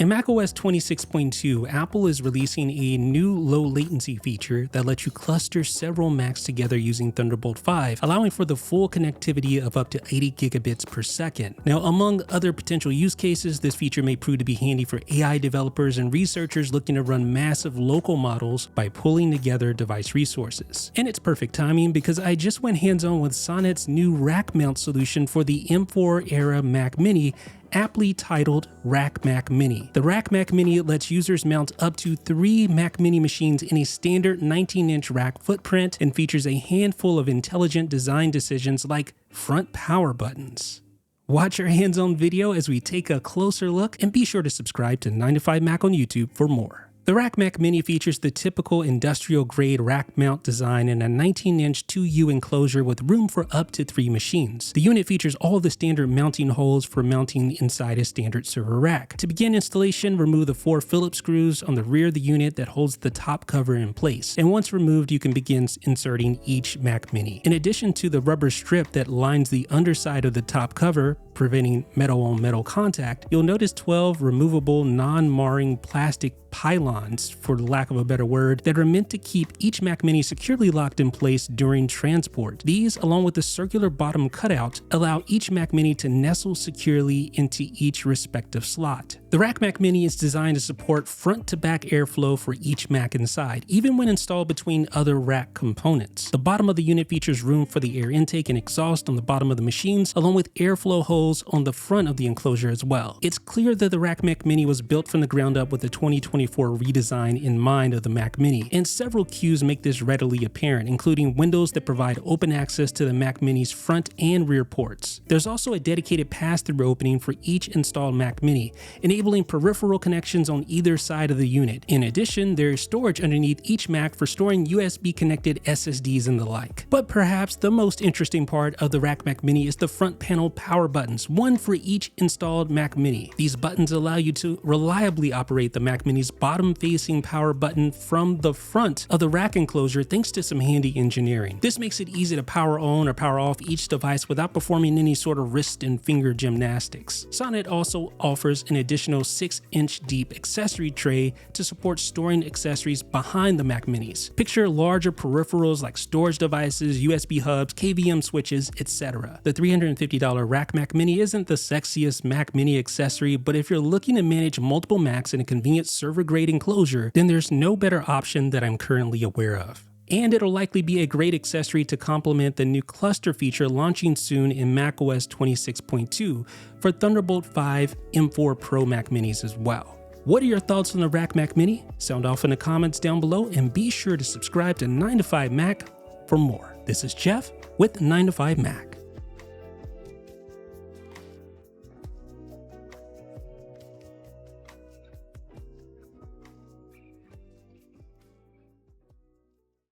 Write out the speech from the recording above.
In macOS 26.2, Apple is releasing a new low latency feature that lets you cluster several Macs together using Thunderbolt 5, allowing for the full connectivity of up to 80 gigabits per second. Now, among other potential use cases, this feature may prove to be handy for AI developers and researchers looking to run massive local models by pulling together device resources. And it's perfect timing because I just went hands-on with Sonnet's new rack mount solution for the M4 era Mac Mini, aptly titled RackMac Mini. The RackMac Mini lets users mount up to 3 Mac Mini machines in a standard 19-inch rack footprint and features a handful of intelligent design decisions like front power buttons. Watch our hands-on video as we take a closer look, and be sure to subscribe to 9to5Mac on YouTube for more. The RackMac Mini features the typical industrial-grade rack mount design in a 19-inch 2U enclosure with room for up to 3 machines. The unit features all the standard mounting holes for mounting inside a standard server rack. To begin installation, remove the 4 Phillips screws on the rear of the unit that holds the top cover in place, and once removed, you can begin inserting each Mac Mini. In addition to the rubber strip that lines the underside of the top cover, preventing metal-on-metal contact, you'll notice 12 removable, non-marring plastic pylons, for lack of a better word, that are meant to keep each Mac Mini securely locked in place during transport. These, along with the circular bottom cutout, allow each Mac Mini to nestle securely into each respective slot. The RackMac Mini is designed to support front-to-back airflow for each Mac inside, even when installed between other rack components. The bottom of the unit features room for the air intake and exhaust on the bottom of the machines, along with airflow holes on the front of the enclosure as well. It's clear that the RackMac Mini was built from the ground up with the 2024 redesign in mind of the Mac Mini, and several cues make this readily apparent, including windows that provide open access to the Mac Mini's front and rear ports. There's also a dedicated pass-through opening for each installed Mac Mini, enabling peripheral connections on either side of the unit. In addition, there is storage underneath each Mac for storing USB-connected SSDs and the like. But perhaps the most interesting part of the RackMac Mini is the front panel power buttons, one for each installed Mac Mini. These buttons allow you to reliably operate the Mac Mini's bottom-facing power button from the front of the rack enclosure thanks to some handy engineering. This makes it easy to power on or power off each device without performing any sort of wrist and finger gymnastics. Sonnet also offers an additional 6-inch deep accessory tray to support storing accessories behind the Mac Minis. Picture larger peripherals like storage devices, USB hubs, KVM switches, etc. The $350 RackMac Mini isn't the sexiest Mac Mini accessory, but if you're looking to manage multiple Macs in a convenient server-grade enclosure, then there's no better option that I'm currently aware of. And it'll likely be a great accessory to complement the new cluster feature launching soon in macOS 26.2 for Thunderbolt 5 M4 Pro Mac Minis as well. What are your thoughts on the RackMac Mini? Sound off in the comments down below, and be sure to subscribe to 9to5Mac for more. This is Jeff with 9to5Mac.